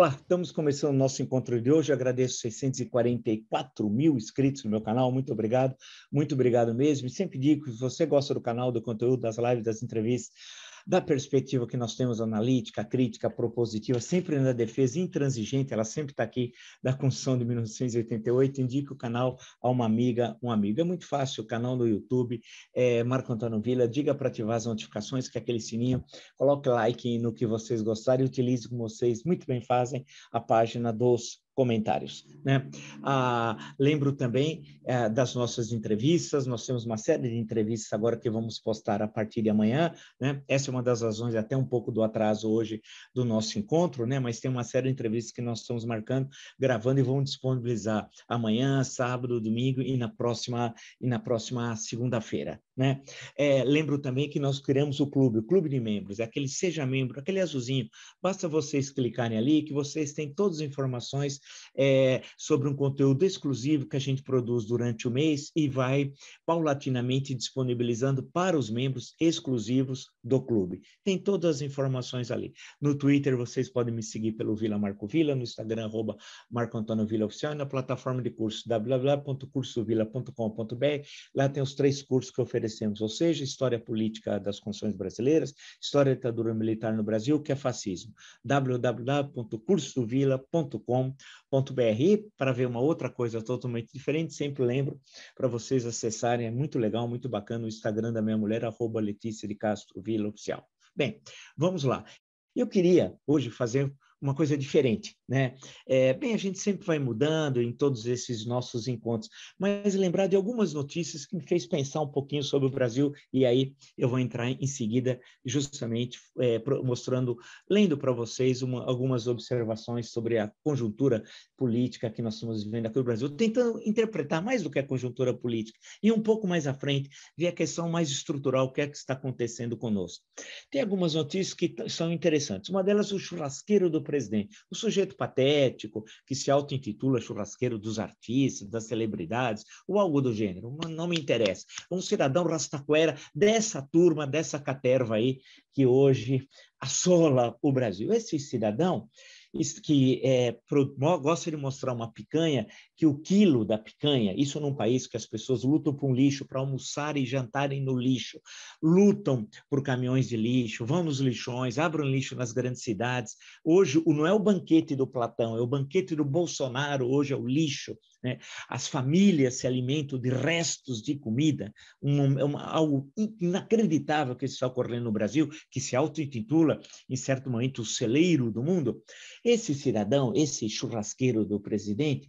Olá, estamos começando o nosso encontro de hoje. Eu agradeço 644 mil inscritos no meu canal. Muito obrigado mesmo. E sempre digo que se você gosta do canal, do conteúdo, das lives, das entrevistas, da perspectiva que nós temos analítica, crítica, propositiva, sempre na defesa intransigente, ela sempre está aqui da Constituição de 1988, indique o canal a uma amiga, um amigo. É muito fácil, o canal no YouTube, Marco Antônio Villa, diga para ativar as notificações, que é aquele sininho, coloque like no que vocês gostarem, utilize como vocês muito bem fazem a página dos comentários, né? Lembro também das nossas entrevistas, nós temos uma série de entrevistas agora que vamos postar a partir de amanhã, né? Essa é uma das razões até um pouco do atraso hoje do nosso encontro, né? Mas tem uma série de entrevistas que nós estamos marcando, gravando e vamos disponibilizar amanhã, sábado, domingo e na próxima segunda-feira, né? Lembro também que nós criamos o clube de membros, é aquele seja membro, aquele azulzinho, basta vocês clicarem ali que vocês têm todas as informações sobre um conteúdo exclusivo que a gente produz durante o mês e vai paulatinamente disponibilizando para os membros exclusivos do clube. Tem todas as informações ali. No Twitter vocês podem me seguir pelo Vila Marco Villa, no Instagram @Marco Antônio Villa Oficial e na plataforma de curso www.cursovilla.com.br. Lá tem os 3 cursos que oferecemos, ou seja, História Política das Constituições Brasileiras, História da Ditadura Militar no Brasil, que é fascismo. www.cursovilla.com.br. Para ver uma outra coisa totalmente diferente, sempre lembro para vocês acessarem, é muito legal, muito bacana o Instagram da minha mulher, @Letícia de Castro Villa Oficial. Bem, vamos lá. Eu queria hoje fazer uma coisa diferente, né? Bem, a gente sempre vai mudando em todos esses nossos encontros, mas lembrar de algumas notícias que me fez pensar um pouquinho sobre o Brasil, e aí eu vou entrar em seguida justamente mostrando, lendo para vocês algumas observações sobre a conjuntura política que nós estamos vivendo aqui no Brasil, tentando interpretar mais do que a conjuntura política, e um pouco mais à frente, ver a questão mais estrutural, o que é que está acontecendo conosco. Tem algumas notícias que são interessantes, uma delas o churrasqueiro do presidente, o sujeito patético que se auto-intitula churrasqueiro dos artistas, das celebridades, ou algo do gênero, não me interessa. Um cidadão rastaquera dessa turma, dessa caterva aí, que hoje assola o Brasil. Esse cidadão que gosta de mostrar uma picanha, que o quilo da picanha, isso num país que as pessoas lutam por um lixo, para almoçar e jantarem no lixo, lutam por caminhões de lixo, vão nos lixões, abrem lixo nas grandes cidades. Hoje, não é o banquete do Platão, é o banquete do Bolsonaro, hoje é o lixo, né? As famílias se alimentam de restos de comida, algo inacreditável que está ocorrendo no Brasil, que se auto-intitula, em certo momento, o celeiro do mundo. Esse cidadão, esse churrasqueiro do presidente,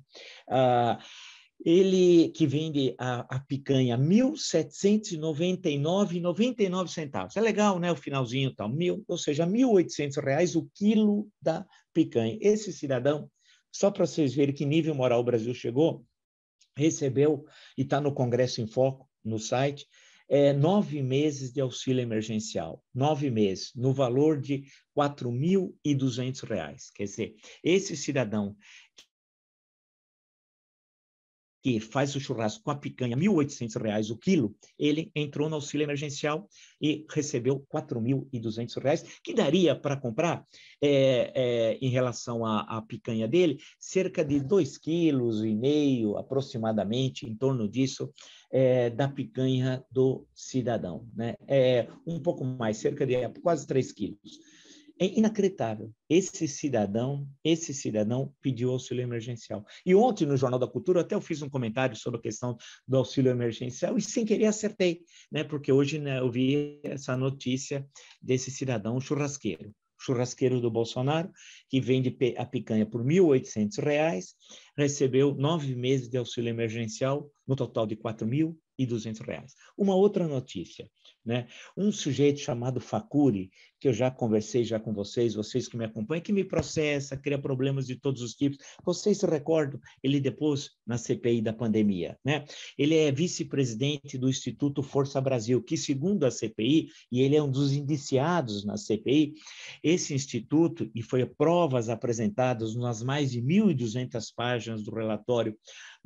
ele que vende a picanha R$ 1.799,99. É legal, né? O finalzinho tal, ou seja, R$ 1.800 o quilo da picanha. Esse cidadão, só para vocês verem que nível moral o Brasil chegou, recebeu, e está no Congresso em Foco, no site, 9 meses de auxílio emergencial, 9 meses, no valor de R$ 4.200. Quer dizer, esse cidadão que faz o churrasco com a picanha, R$ 1.800 o quilo, ele entrou no auxílio emergencial e recebeu R$ 4.200, que daria para comprar, em relação à picanha dele, cerca de 2,5 quilos, aproximadamente, em torno disso, da picanha do cidadão, né? Um pouco mais, cerca de quase 3 quilos. É inacreditável. Esse cidadão pediu auxílio emergencial. E ontem, no Jornal da Cultura, até eu fiz um comentário sobre a questão do auxílio emergencial e, sem querer, acertei, né? Porque hoje, né, eu vi essa notícia desse cidadão churrasqueiro do Bolsonaro, que vende a picanha por R$ 1.800, recebeu 9 meses de auxílio emergencial, no total de R$ 4.200. Uma outra notícia, né? Um sujeito chamado Facuri, que eu já conversei com vocês que me acompanham, que me processa, cria problemas de todos os tipos. Vocês se recordam, ele depois na CPI da pandemia, né? Ele é vice-presidente do Instituto Força Brasil, que segundo a CPI, e ele é um dos indiciados na CPI, esse instituto, e foi provas apresentadas nas mais de 1.200 páginas do relatório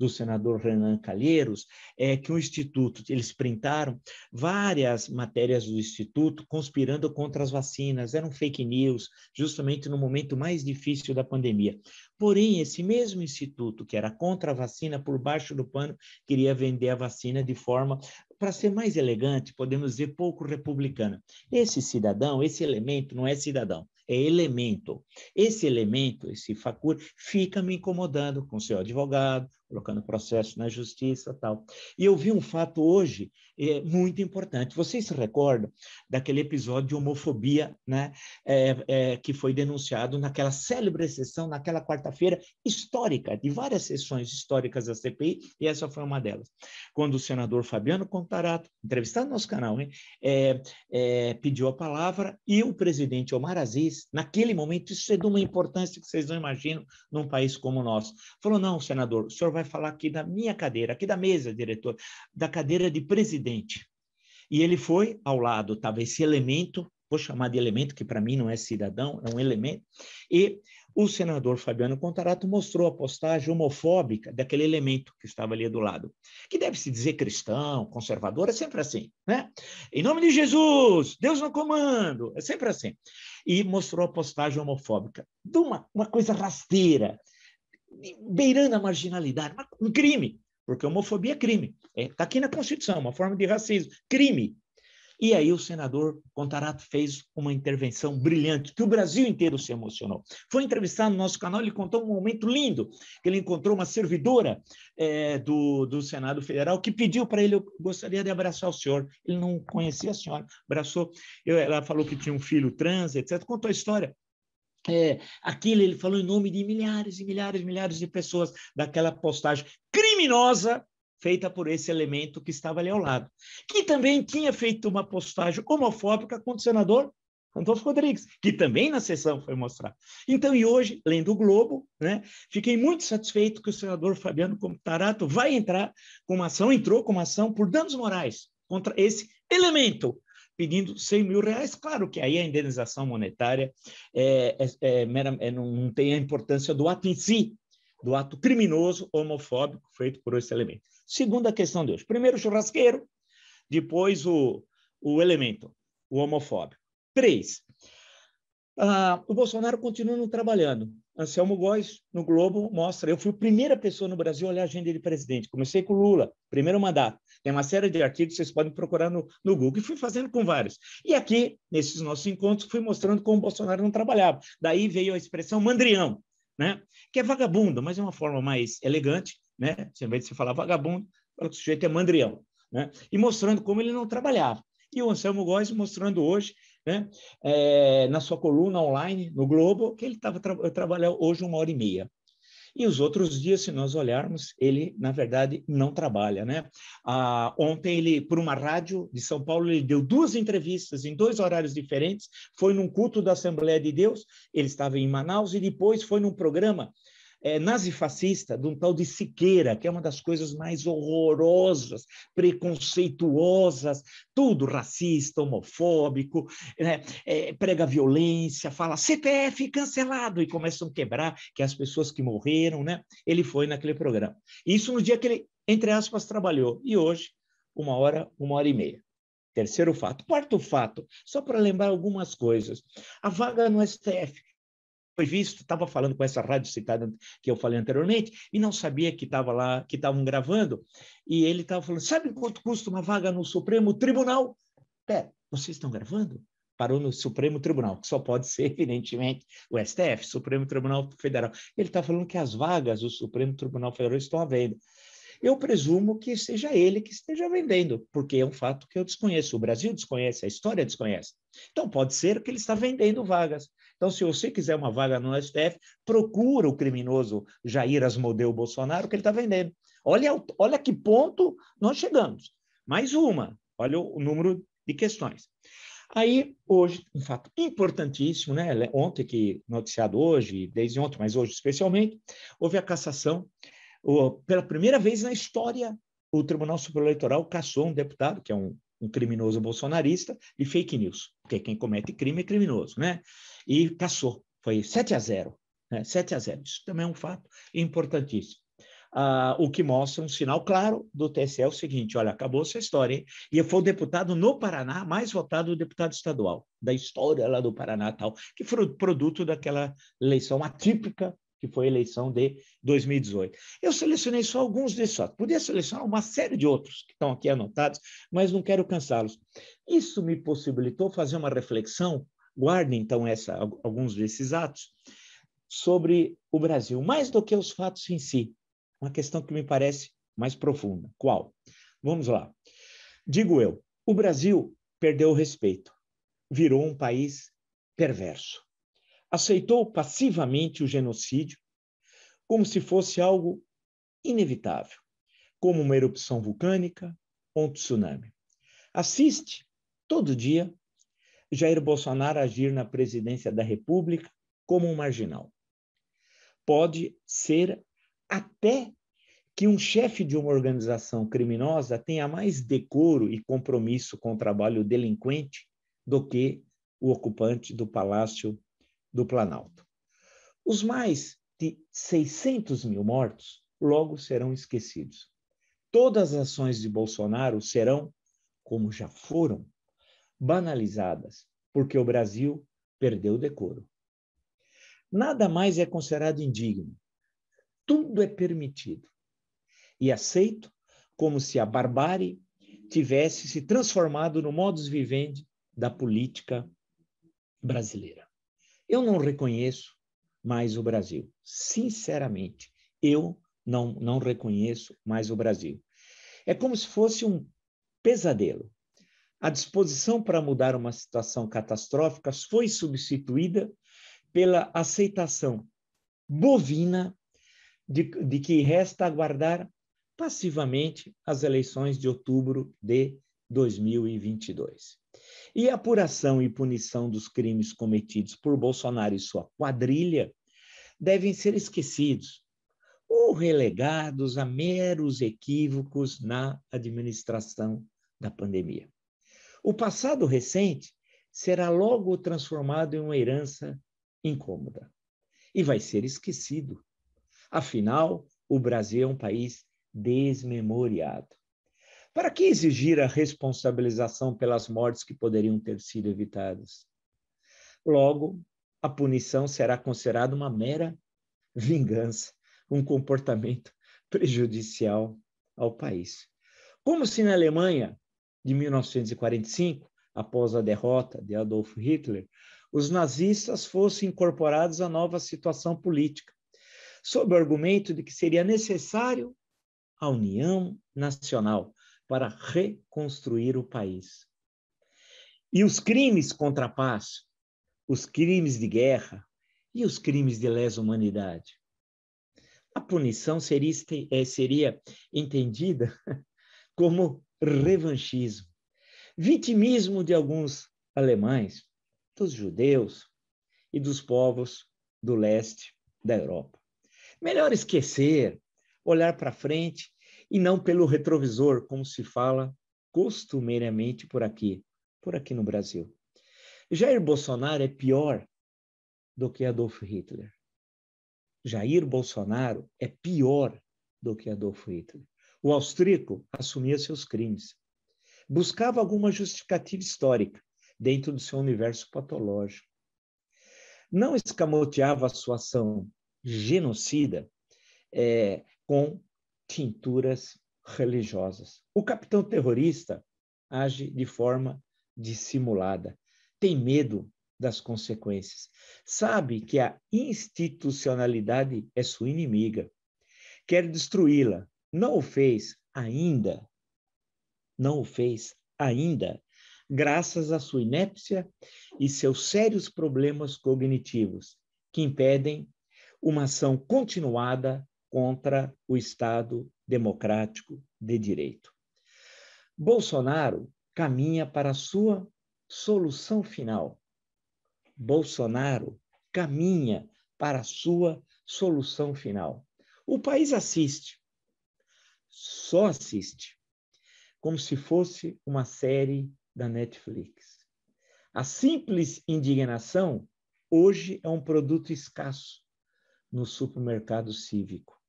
do senador Renan Calheiros, é que o Instituto, eles printaram várias matérias do Instituto conspirando contra as vacinas, eram fake news, justamente no momento mais difícil da pandemia. Porém, esse mesmo Instituto, que era contra a vacina, por baixo do pano, queria vender a vacina de forma, para ser mais elegante, podemos dizer, pouco republicana. Esse cidadão, esse elemento não é cidadão, é elemento. Esse elemento, esse facur, fica me incomodando com seu advogado, colocando processo na justiça e tal. E eu vi um fato hoje muito importante. Vocês se recordam daquele episódio de homofobia, né, que foi denunciado naquela célebre sessão, naquela quarta-feira histórica, de várias sessões históricas da CPI, e essa foi uma delas. Quando o senador Fabiano Contarato, entrevistado no nosso canal, pediu a palavra, e o presidente Omar Aziz, naquele momento, isso é de uma importância que vocês não imaginam num país como o nosso, falou: não, senador, o senhor vai falar aqui da minha cadeira, aqui da mesa, diretor, da cadeira de presidente. E ele foi, ao lado estava esse elemento, vou chamar de elemento, que para mim não é cidadão, é um elemento, e o senador Fabiano Contarato mostrou a postagem homofóbica daquele elemento que estava ali do lado, que deve-se dizer cristão, conservador, é sempre assim, né? Em nome de Jesus, Deus no comando, é sempre assim. E mostrou a postagem homofóbica de uma coisa rasteira, beirando a marginalidade, um crime, porque homofobia é crime. Está aqui na Constituição, uma forma de racismo, crime. E aí o senador Contarato fez uma intervenção brilhante, que o Brasil inteiro se emocionou. Foi entrevistado no nosso canal, ele contou um momento lindo, que ele encontrou uma servidora do Senado Federal que pediu para ele: eu gostaria de abraçar o senhor. Ele não conhecia a senhora, abraçou. Ela falou que tinha um filho trans, etc. Contou a história. Aquilo ele falou em nome de milhares e milhares e milhares de pessoas, daquela postagem criminosa feita por esse elemento que estava ali ao lado, que também tinha feito uma postagem homofóbica contra o senador Randolfo Rodrigues, que também na sessão foi mostrar. Então, e hoje, lendo o Globo, né, fiquei muito satisfeito que o senador Fabiano Contarato vai entrar com uma ação, entrou com uma ação por danos morais contra esse elemento, pedindo 100 mil reais. Claro que aí a indenização monetária não tem a importância do ato em si, do ato criminoso homofóbico feito por esse elemento. Segunda questão de hoje. Primeiro o churrasqueiro, depois o elemento, o homofóbico. 3. O Bolsonaro continua não trabalhando. Anselmo Góes, no Globo, mostra: eu fui a primeira pessoa no Brasil a olhar a agenda de presidente. Comecei com o Lula, primeiro mandato. Tem uma série de artigos que vocês podem procurar no Google, e fui fazendo com vários. E aqui, nesses nossos encontros, fui mostrando como o Bolsonaro não trabalhava. Daí veio a expressão mandrião, né? Que é vagabundo, mas é uma forma mais elegante, né? Ao invés de você falar vagabundo, fala que o sujeito é mandrião, né? E mostrando como ele não trabalhava. E o Anselmo Góes mostrando hoje, né, na sua coluna online, no Globo, que ele trabalhando hoje 1h30. E os outros dias, se nós olharmos, ele, na verdade, não trabalha, né? Ontem, ele, por uma rádio de São Paulo, ele deu 2 entrevistas em 2 horários diferentes. Foi num culto da Assembleia de Deus, ele estava em Manaus, e depois foi num programa nazifascista, de um tal de Siqueira, que é uma das coisas mais horrorosas, preconceituosas, tudo racista, homofóbico, né? Prega violência, fala CPF cancelado, e começam a quebrar que as pessoas que morreram, né? Ele foi naquele programa. Isso no dia que ele, entre aspas, trabalhou. E hoje, 1h30. Terceiro fato. Quarto fato, só para lembrar algumas coisas. A vaga no STF foi visto, estava falando com essa rádio citada que eu falei anteriormente, e não sabia que estava lá, que estavam gravando, e ele estava falando: sabe quanto custa uma vaga no Supremo Tribunal? Vocês estão gravando? Parou no Supremo Tribunal, que só pode ser, evidentemente, o STF, Supremo Tribunal Federal. Ele está falando que as vagas do Supremo Tribunal Federal estão à venda. Eu presumo que seja ele que esteja vendendo, porque é um fato que eu desconheço. O Brasil desconhece, a história desconhece. Então, pode ser que ele está vendendo vagas. Então, se você quiser uma vaga no STF, procura o criminoso Jair Asmodeu Bolsonaro, que ele está vendendo. Olha que ponto nós chegamos. Mais uma. Olha o número de questões. Aí, hoje, um fato importantíssimo, né? Ontem, que noticiado hoje, desde ontem, mas hoje especialmente, houve a cassação. Pela primeira vez na história, o Tribunal Superior Eleitoral cassou um deputado, que é um criminoso bolsonarista, de fake news, porque quem comete crime é criminoso, né? E cassou, foi 7-0, né? 7-0. Isso também é um fato importantíssimo. o que mostra um sinal claro do TSE, o seguinte, olha, acabou essa história, hein? E foi o deputado no Paraná mais votado, o deputado estadual, da história lá do Paraná tal, que foi o produto daquela eleição atípica, que foi a eleição de 2018. Eu selecionei só alguns desses, podia selecionar uma série de outros que estão aqui anotados, mas não quero cansá-los. Isso me possibilitou fazer uma reflexão, guarde então alguns desses atos, sobre o Brasil, mais do que os fatos em si. Uma questão que me parece mais profunda. Qual? Vamos lá. Digo eu, o Brasil perdeu o respeito, virou um país perverso. Aceitou passivamente o genocídio como se fosse algo inevitável, como uma erupção vulcânica ou um tsunami. Assiste todo dia Jair Bolsonaro agir na presidência da República como um marginal. Pode ser até que um chefe de uma organização criminosa tenha mais decoro e compromisso com o trabalho delinquente do que o ocupante do Palácio do Planalto. Os mais de 600 mil mortos logo serão esquecidos. Todas as ações de Bolsonaro serão, como já foram, banalizadas, porque o Brasil perdeu o decoro. Nada mais é considerado indigno. Tudo é permitido e aceito como se a barbárie tivesse se transformado no modus vivendi da política brasileira. Eu não reconheço mais o Brasil. Sinceramente, eu não reconheço mais o Brasil. É como se fosse um pesadelo. A disposição para mudar uma situação catastrófica foi substituída pela aceitação bovina de que resta aguardar passivamente as eleições de outubro de 2022. E a apuração e punição dos crimes cometidos por Bolsonaro e sua quadrilha devem ser esquecidos ou relegados a meros equívocos na administração da pandemia. O passado recente será logo transformado em uma herança incômoda e vai ser esquecido. Afinal, o Brasil é um país desmemoriado. Para que exigir a responsabilização pelas mortes que poderiam ter sido evitadas? Logo, a punição será considerada uma mera vingança, um comportamento prejudicial ao país. Como se na Alemanha, de 1945, após a derrota de Adolf Hitler, os nazistas fossem incorporados à nova situação política, sob o argumento de que seria necessário a união nacional para reconstruir o país. E os crimes contra a paz, os crimes de guerra e os crimes de lesa humanidade. A punição seria entendida como revanchismo, vitimismo de alguns alemães, dos judeus e dos povos do leste da Europa. Melhor esquecer, olhar para frente e não pelo retrovisor, como se fala costumeiramente por aqui no Brasil. Jair Bolsonaro é pior do que Adolf Hitler. Jair Bolsonaro é pior do que Adolf Hitler. O austríaco assumia seus crimes. Buscava alguma justificativa histórica dentro do seu universo patológico. Não escamoteava a sua ação genocida com tinturas religiosas. O capitão terrorista age de forma dissimulada, tem medo das consequências, sabe que a institucionalidade é sua inimiga, quer destruí-la, não o fez ainda, graças à sua inépcia e seus sérios problemas cognitivos, que impedem uma ação continuada contra o Estado democrático de direito. Bolsonaro caminha para a sua solução final. Bolsonaro caminha para a sua solução final. O país assiste, só assiste, como se fosse uma série da Netflix. A simples indignação hoje é um produto escasso no supermercado cívico.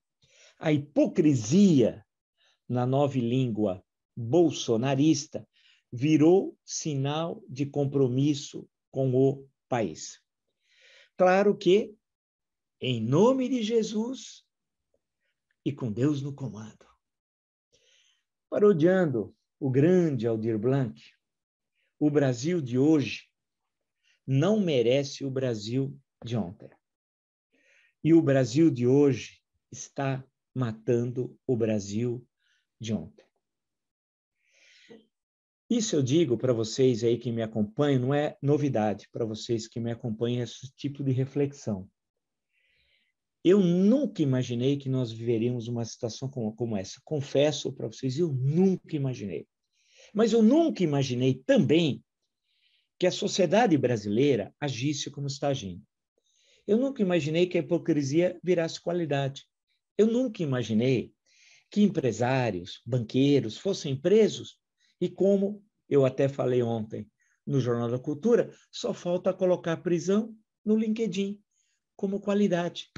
A hipocrisia na nova língua bolsonarista virou sinal de compromisso com o país. Claro que, em nome de Jesus e com Deus no comando. Parodiando o grande Aldir Blanc, o Brasil de hoje não merece o Brasil de ontem. E o Brasil de hoje está matando o Brasil de ontem. Isso eu digo para vocês aí que me acompanham, não é novidade para vocês que me acompanham esse tipo de reflexão. Eu nunca imaginei que nós viveríamos uma situação como essa. Confesso para vocês, eu nunca imaginei. Mas eu nunca imaginei também que a sociedade brasileira agisse como está agindo. Eu nunca imaginei que a hipocrisia virasse qualidade. Eu nunca imaginei que empresários, banqueiros fossem presos e, como eu até falei ontem no Jornal da Cultura, só falta colocar prisão no LinkedIn como qualidade,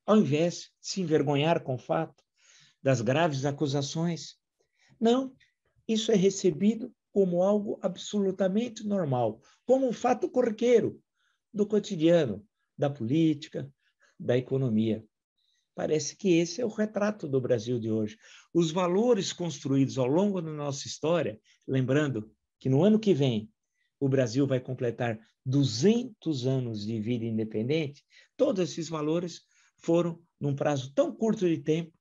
ao invés de se envergonhar com o fato das graves acusações. Não, isso é recebido como algo absolutamente normal, como um fato corriqueiro do cotidiano, da política, da economia. Parece que esse é o retrato do Brasil de hoje. Os valores construídos ao longo da nossa história, lembrando que no ano que vem o Brasil vai completar 200 anos de vida independente, todos esses valores foram, num prazo tão curto de tempo,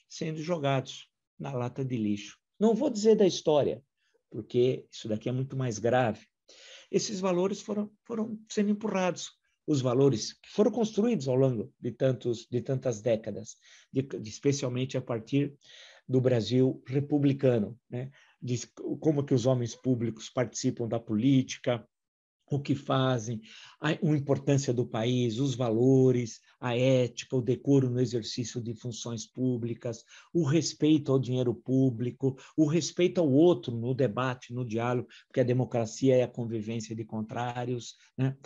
sendo jogados na lata de lixo. Não vou dizer da história, porque isso daqui é muito mais grave. Esses valores foram sendo empurrados. Os valores que foram construídos ao longo de tantas décadas, especialmente a partir do Brasil republicano, né? De como que os homens públicos participam da política, o que fazem, a importância do país, os valores, a ética, o decoro no exercício de funções públicas, o respeito ao dinheiro público, o respeito ao outro no debate, no diálogo, porque a democracia é a convivência de contrários, né?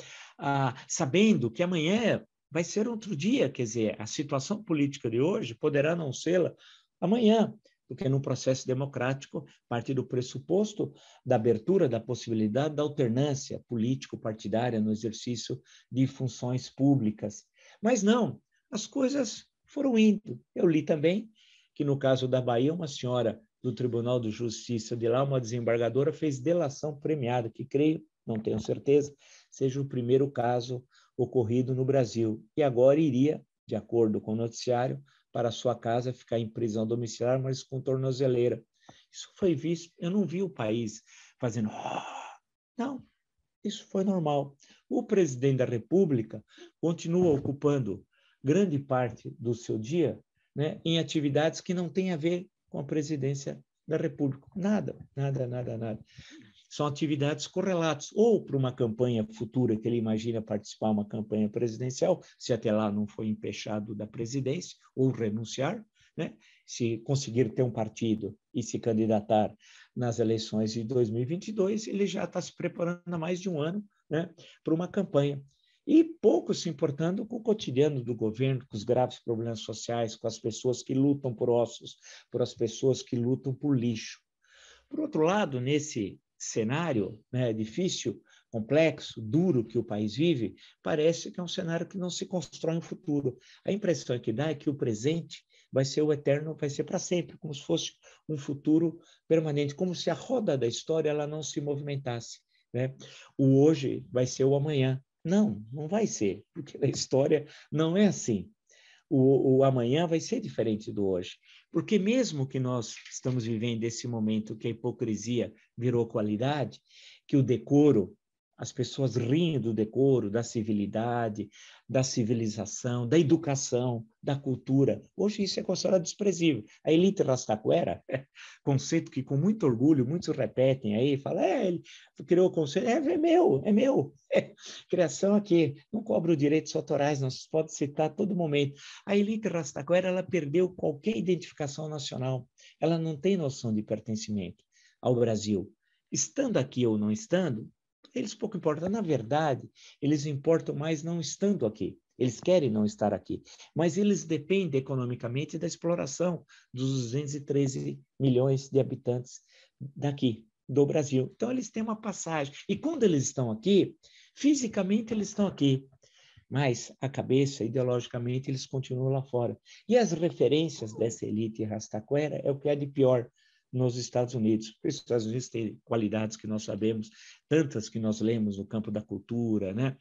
Sabendo que amanhã vai ser outro dia, quer dizer, a situação política de hoje poderá não ser amanhã, porque num processo democrático parte do pressuposto da abertura da possibilidade da alternância político-partidária no exercício de funções públicas. Mas não, as coisas foram indo. Eu li também que no caso da Bahia, uma senhora do Tribunal de Justiça de lá, uma desembargadora, fez delação premiada, que creio, não tenho certeza, seja o primeiro caso ocorrido no Brasil. E agora iria, de acordo com o noticiário, para a sua casa, ficar em prisão domiciliar, mas com tornozeleira. Isso foi visto, eu não vi o país fazendo... Não, isso foi normal. O presidente da República continua ocupando grande parte do seu dia, né, em atividades que não têm a ver com a presidência da República. Nada. São atividades correlatas, ou para uma campanha futura que ele imagina participar, uma campanha presidencial, se até lá não foi empechado da presidência, ou renunciar, né? Se conseguir ter um partido e se candidatar nas eleições de 2022, ele já está se preparando há mais de um ano, né, para uma campanha. E pouco se importando com o cotidiano do governo, com os graves problemas sociais, com as pessoas que lutam por ossos, por as pessoas que lutam por lixo. Por outro lado, nesse cenário, né, difícil, complexo, duro que o país vive, parece que é um cenário que não se constrói um futuro. A impressão que dá é que o presente vai ser o eterno, vai ser para sempre, como se fosse um futuro permanente, como se a roda da história ela não se movimentasse, né? O hoje vai ser o amanhã. Não, não vai ser, porque na história não é assim. O amanhã vai ser diferente do hoje. Porque mesmo que nós estamos vivendo esse momento que a hipocrisia virou qualidade, que o decoro, as pessoas riem do decoro, da civilidade, da civilização, da educação, da cultura. Hoje isso é considerado desprezível. A elite rastaquera, conceito que com muito orgulho muitos repetem aí, falam, ele criou o conceito, é meu. Criação aqui, não cobra os direitos autorais, não se pode citar a todo momento. A elite rastaquera, ela perdeu qualquer identificação nacional, ela não tem noção de pertencimento ao Brasil. Estando aqui ou não estando, eles pouco importam. Na verdade, eles importam mais não estando aqui. Eles querem não estar aqui, mas eles dependem economicamente da exploração dos 213 milhões de habitantes daqui, do Brasil. Então, eles têm uma passagem. E quando eles estão aqui, fisicamente eles estão aqui, mas a cabeça, ideologicamente, eles continuam lá fora. E as referências dessa elite rastaquera é o que é de pior nos Estados Unidos. Os Estados Unidos têm qualidades que nós sabemos, tantas que nós lemos no campo da cultura, né?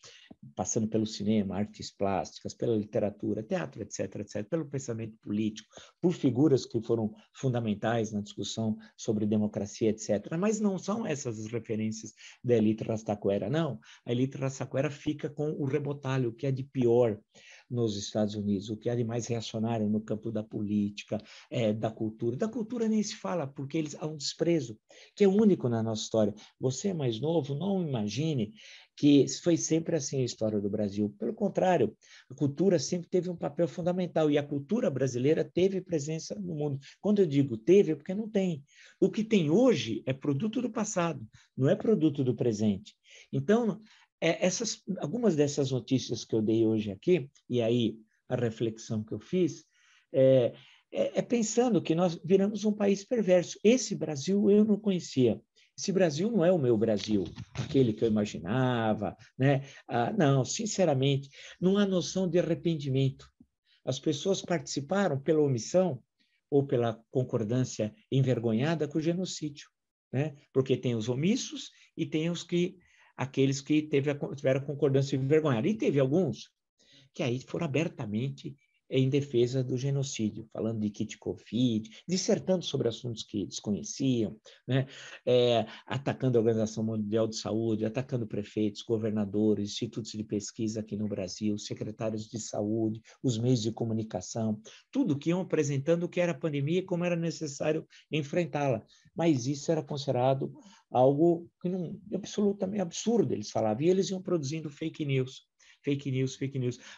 Passando pelo cinema, artes plásticas, pela literatura, teatro, etc., etc., pelo pensamento político, por figuras que foram fundamentais na discussão sobre democracia, etc. Mas não são essas as referências da elite rastaquera, não. A elite rastaquera fica com o rebotalho, o que é de pior nos Estados Unidos, o que é de mais reacionário no campo da política, da cultura. Da cultura nem se fala, porque eles há um desprezo, que é único na nossa história. Você é mais novo, não imagine que foi sempre assim a história do Brasil. Pelo contrário, a cultura sempre teve um papel fundamental, e a cultura brasileira teve presença no mundo. Quando eu digo teve, é porque não tem. O que tem hoje é produto do passado, não é produto do presente. Então, algumas dessas notícias que eu dei hoje aqui, e aí a reflexão que eu fiz, pensando que nós viramos um país perverso. Esse Brasil eu não conhecia. Esse Brasil não é o meu Brasil, aquele que eu imaginava, né? Não, sinceramente, não há noção de arrependimento. As pessoas participaram pela omissão ou pela concordância envergonhada com o genocídio, né? Porque tem os omissos e tem aqueles que tiveram concordância envergonhada. E teve alguns que aí foram abertamente em defesa do genocídio, falando de kit Covid, dissertando sobre assuntos que desconheciam, né? Atacando a Organização Mundial de Saúde, atacando prefeitos, governadores, institutos de pesquisa aqui no Brasil, secretários de saúde, os meios de comunicação, tudo que iam apresentando o que era a pandemia e como era necessário enfrentá-la. Mas isso era considerado algo que não, absolutamente absurdo, eles falavam, e eles iam produzindo fake news,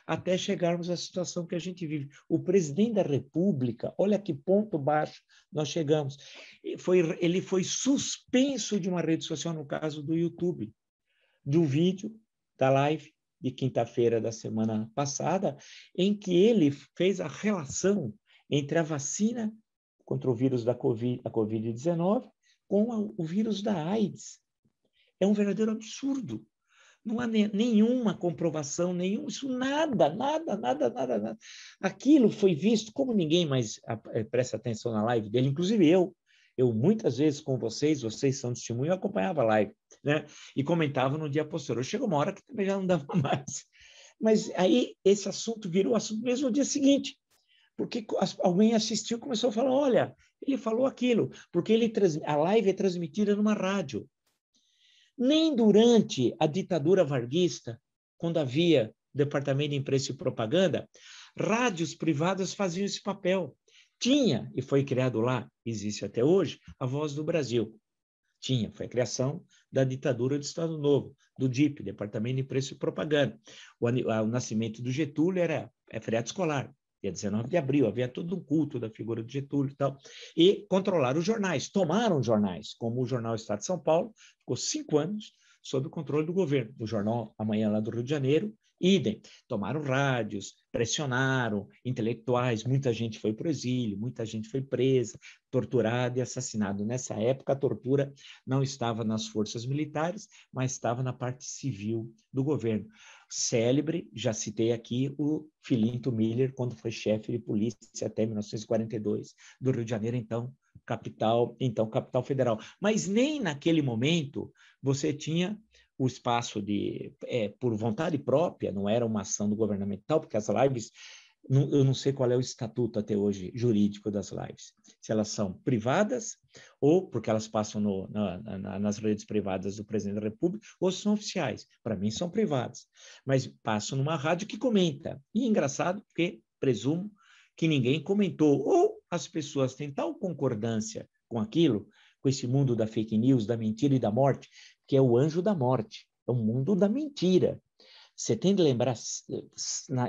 até chegarmos à situação que a gente vive. O presidente da República, olha que ponto baixo nós chegamos. Ele foi suspenso de uma rede social, no caso do YouTube, do vídeo, da live de quinta-feira da semana passada, em que ele fez a relação entre a vacina contra o vírus da Covid-19 com o vírus da AIDS. É um verdadeiro absurdo. Não há nenhuma comprovação, isso nada. Aquilo foi visto, como ninguém mais presta atenção na live dele, inclusive eu muitas vezes com vocês são testemunhas, eu acompanhava a live, né? E comentava no dia posterior. Chegou uma hora que também já não dava mais. Mas aí esse assunto virou assunto mesmo no dia seguinte, porque alguém assistiu e começou a falar, olha, ele falou aquilo, porque a live é transmitida numa rádio. Nem durante a ditadura varguista, quando havia Departamento de Imprensa e Propaganda, rádios privadas faziam esse papel. Tinha, e foi criado lá, existe até hoje, a Voz do Brasil. Foi a criação da ditadura do Estado Novo, do DIP, Departamento de Imprensa e Propaganda. O nascimento do Getúlio era feriado escolar. Dia 19 de abril, havia todo um culto da figura de Getúlio e tal. E controlaram os jornais, tomaram jornais, como o jornal Estado de São Paulo, ficou 5 anos sob o controle do governo. O jornal Amanhã, lá do Rio de Janeiro, idem. Tomaram rádios, pressionaram intelectuais, muita gente foi para o exílio, muita gente foi presa, torturada e assassinada. Nessa época, a tortura não estava nas forças militares, mas estava na parte civil do governo. Célebre, já citei aqui, o Filinto Miller, quando foi chefe de polícia até 1942, do Rio de Janeiro, então capital federal. Mas nem naquele momento você tinha o espaço por vontade própria, não era uma ação do governamental, porque as lives, eu não sei qual é o estatuto até hoje jurídico das lives, se elas são privadas ou porque elas passam nas redes privadas do presidente da República, ou são oficiais. Para mim são privadas, mas passam numa rádio que comenta. E é engraçado porque presumo que ninguém comentou, ou as pessoas têm tal concordância com aquilo, com esse mundo da fake news, da mentira e da morte, que é o anjo da morte, é o mundo da mentira. Você tem de lembrar,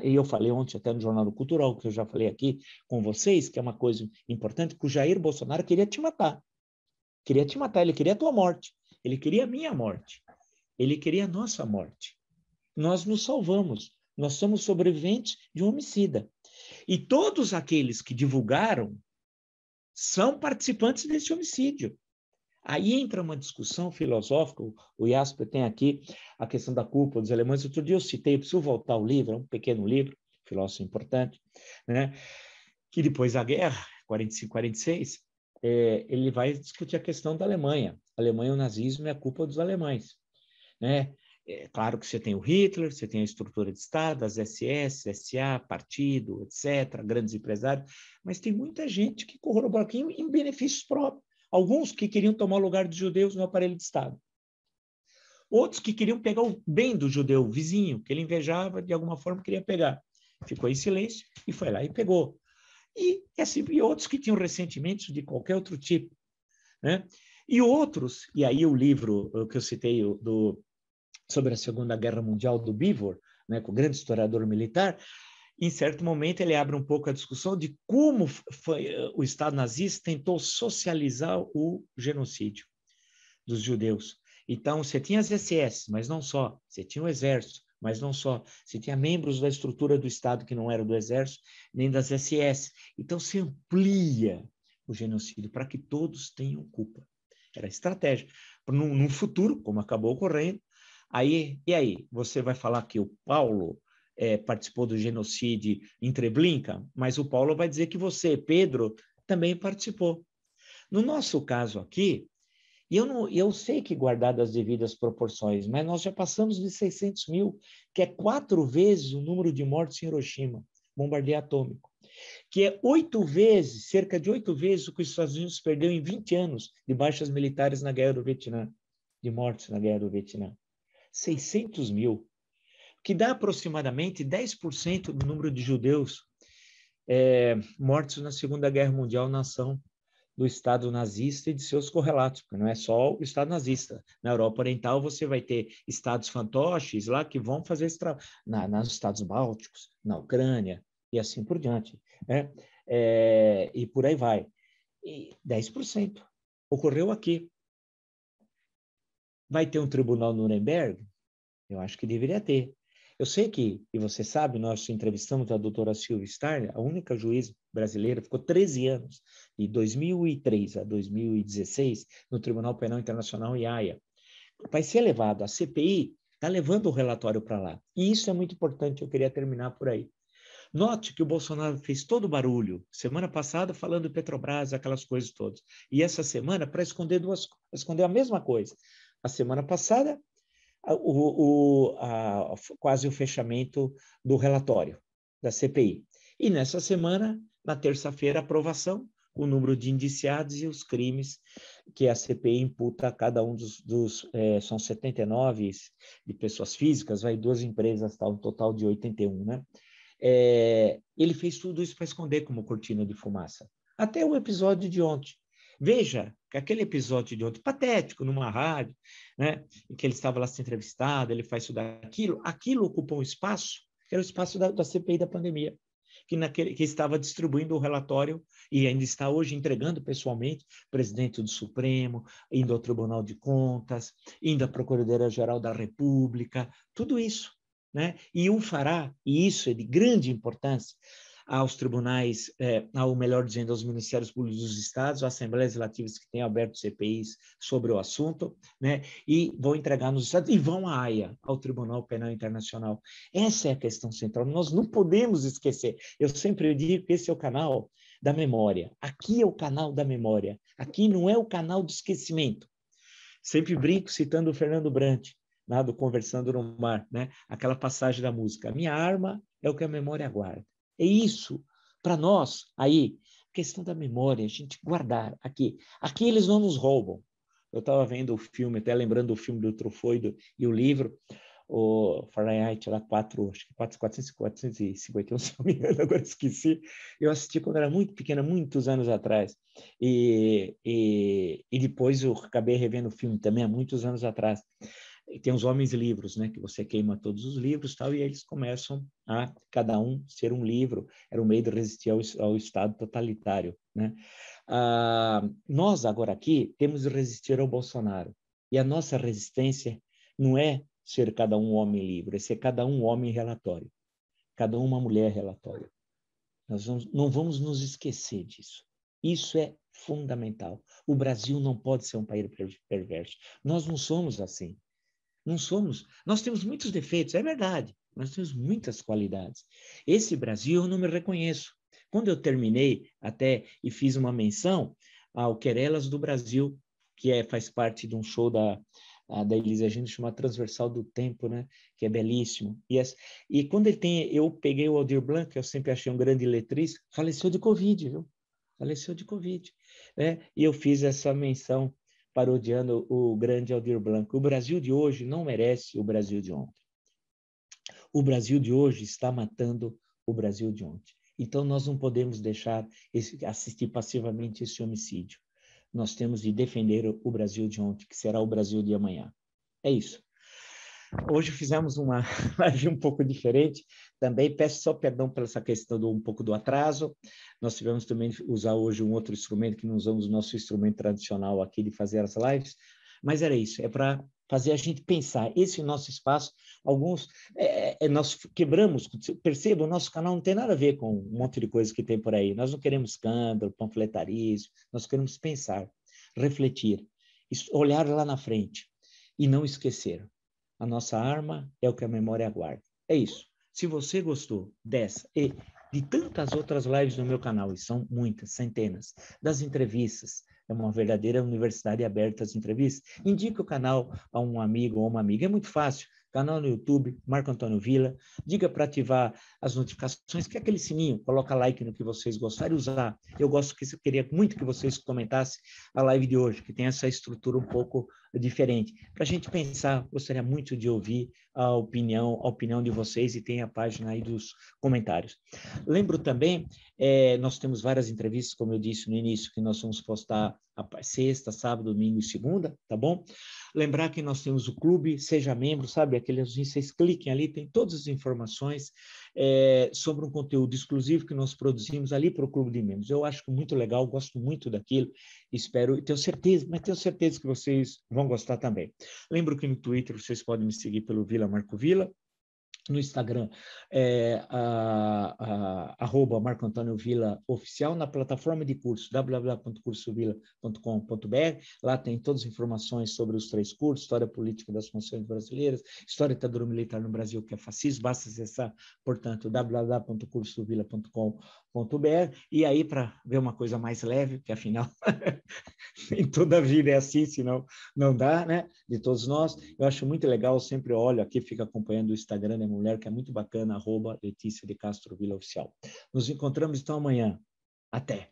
e eu falei ontem até no Jornal Cultural, que eu já falei aqui com vocês, que é uma coisa importante, que o Jair Bolsonaro queria te matar. Ele queria a tua morte, ele queria a minha morte, ele queria a nossa morte. Nós nos salvamos, Nós somos sobreviventes de um homicida. E todos aqueles que divulgaram são participantes desse homicídio. Aí entra uma discussão filosófica, o Jasper tem aqui a questão da culpa dos alemães. Outro dia eu citei, eu preciso voltar ao livro, é um pequeno livro, filósofo importante, né? Que depois da guerra, 45, 46, ele vai discutir a questão da Alemanha. A Alemanha, o nazismo é a culpa dos alemães, né? É claro que você tem o Hitler, você tem a estrutura de Estado, as SS, SA, partido, etc., grandes empresários, mas tem muita gente que corrobora aqui em benefícios próprios. Alguns que queriam tomar o lugar dos judeus no aparelho de Estado. Outros que queriam pegar o bem do judeu vizinho, que ele invejava, de alguma forma queria pegar. Ficou em silêncio e foi lá e pegou. E outros que tinham ressentimentos de qualquer outro tipo, né? E outros, e aí o livro que eu citei sobre a Segunda Guerra Mundial do Beevor, né, com o grande historiador militar, em certo momento ele abre um pouco a discussão de como o Estado nazista tentou socializar o genocídio dos judeus. Então, você tinha as SS, mas não só. Você tinha o exército, mas não só. Você tinha membros da estrutura do Estado que não eram do exército, nem das SS. Então, se amplia o genocídio para que todos tenham culpa. Era estratégia. Num futuro, como acabou ocorrendo, e aí? Você vai falar que o Paulo participou do genocídio em Treblinka, mas o Paulo vai dizer que você, Pedro, também participou. No nosso caso aqui, eu sei que guardado as devidas proporções, mas nós já passamos de 600 mil, que é 4 vezes o número de mortes em Hiroshima, bombardeio atômico, que é 8 vezes, cerca de 8 vezes o que os Estados Unidos perdeu em 20 anos de baixas militares na Guerra do Vietnã, de mortes na Guerra do Vietnã. 600 mil, que dá aproximadamente 10% do número de judeus mortos na Segunda Guerra Mundial na ação do Estado nazista e de seus correlatos, porque não é só o Estado nazista. Na Europa Oriental você vai ter estados fantoches lá que vão fazer esse trabalho, nos Estados Bálticos, na Ucrânia e assim por diante, né? E por aí vai. E 10% ocorreu aqui. Vai ter um tribunal no Nuremberg? Eu acho que deveria ter. Eu sei que, e você sabe, nós entrevistamos a doutora Silvia Starr, a única juíza brasileira, ficou 13 anos, de 2003 a 2016, no Tribunal Penal Internacional em Haia. Vai ser levado, a CPI está levando o relatório para lá. E isso é muito importante, eu queria terminar por aí. Note que o Bolsonaro fez todo o barulho, semana passada falando de Petrobras, aquelas coisas todas. E essa semana, para esconder a mesma coisa. A semana passada, quase o fechamento do relatório da CPI. E nessa semana, na terça-feira, aprovação, o número de indiciados e os crimes que a CPI imputa a cada um são 79 de pessoas físicas, vai 2 empresas, tá, um total de 81, né? Ele fez tudo isso para esconder como cortina de fumaça. Até o episódio de ontem. Veja que aquele episódio de ontem, patético, numa rádio, né, em que ele estava lá sendo entrevistado, ele faz isso daquilo, aquilo ocupou um espaço, que era o espaço da CPI da pandemia, que estava distribuindo o relatório e ainda está hoje entregando pessoalmente, presidente do Supremo, indo ao Tribunal de Contas, indo à Procuradoria-Geral da República, tudo isso. Né? E o fará, e isso é de grande importância, aos tribunais, ou melhor dizendo, aos ministérios públicos dos estados, às assembleias legislativas que têm aberto CPIs sobre o assunto, né? E vão entregar nos estados e vão à Haia, ao Tribunal Penal Internacional. Essa é a questão central, nós não podemos esquecer. Eu sempre digo que esse é o canal da memória, aqui é o canal da memória, aqui não é o canal do esquecimento. Sempre brinco citando o Fernando Brant, do Conversando no Mar, né? Aquela passagem da música. A minha arma é o que a memória guarda. É isso, para nós, aí, questão da memória, a gente guardar aqui. Aqui eles não nos roubam. Eu estava vendo o filme, até lembrando o filme do Truffaut e o livro, o Fahrenheit, lá 451, se não me engano, agora esqueci. Eu assisti quando era muito pequena, muitos anos atrás. E depois eu acabei revendo o filme também há muitos anos atrás. E tem os homens livros, né, que você queima todos os livros, tal, e eles começam a cada um ser um livro. Era um meio de resistir ao Estado totalitário, né? Nós agora aqui temos de resistir ao Bolsonaro. E a nossa resistência não é ser cada um homem livre, é ser cada um homem relatório. cada uma mulher relatório. Não vamos nos esquecer disso. Isso é fundamental. O Brasil não pode ser um país perverso. Nós não somos assim. Não somos. Nós temos muitos defeitos, é verdade. Nós temos muitas qualidades. Esse Brasil eu não me reconheço. Quando eu terminei até e fiz uma menção ao Querelas do Brasil, que faz parte de um show da Elis Regina, chama Transversal do Tempo, né? Que é belíssimo. E quando eu peguei o Aldir Blanc, que eu sempre achei um grande letrista, faleceu de Covid, viu? Faleceu de Covid. Né? E eu fiz essa menção parodiando o grande Aldir Blanc. O Brasil de hoje não merece o Brasil de ontem. O Brasil de hoje está matando o Brasil de ontem. Então, nós não podemos deixar assistir passivamente esse homicídio. Nós temos de defender o Brasil de ontem, que será o Brasil de amanhã. É isso. Hoje fizemos uma live um pouco diferente. Também peço só perdão por essa questão um pouco do atraso. Nós tivemos também que usar hoje um outro instrumento, que não usamos o nosso instrumento tradicional aqui de fazer as lives. Mas era isso, é para fazer a gente pensar. Esse nosso espaço, alguns, nós quebramos, perceba, o nosso canal não tem nada a ver com um monte de coisa que tem por aí. Nós não queremos escândalo, panfletarismo, nós queremos pensar, refletir, olhar lá na frente e não esquecer. A nossa arma é o que a memória guarda. É isso. Se você gostou dessa e de tantas outras lives no meu canal, e são muitas, centenas, das entrevistas, é uma verdadeira universidade aberta às entrevistas, indique o canal a um amigo ou uma amiga. É muito fácil. Canal no YouTube, Marco Antônio Villa. Diga para ativar as notificações, que é aquele sininho, coloca like no que vocês gostarem de usar. Eu queria muito que vocês comentassem a live de hoje, que tem essa estrutura um pouco diferente. Para a gente pensar, gostaria muito de ouvir a opinião de vocês, e tem a página aí dos comentários. Lembro também, nós temos várias entrevistas, como eu disse no início, que nós vamos postar sexta, sábado, domingo e segunda, tá bom? Lembrar que nós temos o clube, seja membro, sabe? Vocês cliquem ali, tem todas as informações sobre um conteúdo exclusivo que nós produzimos ali para o clube de membros. Eu acho muito legal, gosto muito daquilo, espero, tenho certeza que vocês vão gostar também. Lembro que no Twitter vocês podem me seguir pelo Villa Marco Villa. No Instagram, @ Marco Antônio Villa Oficial, na plataforma de cursos, www.cursovilla.com.br. Lá tem todas as informações sobre os 3 cursos: História Política das Funções Brasileiras, História da Ditadura Militar no Brasil, que é fascismo. Basta acessar, portanto, www.cursovilla.com.br. E aí, para ver uma coisa mais leve, que afinal, em toda a vida é assim, senão não dá, né? De todos nós. Eu acho muito legal, eu sempre olho aqui, fico acompanhando o Instagram da mulher, que é muito bacana, @Letícia de Castro Villa Oficial. Nos encontramos então amanhã. Até!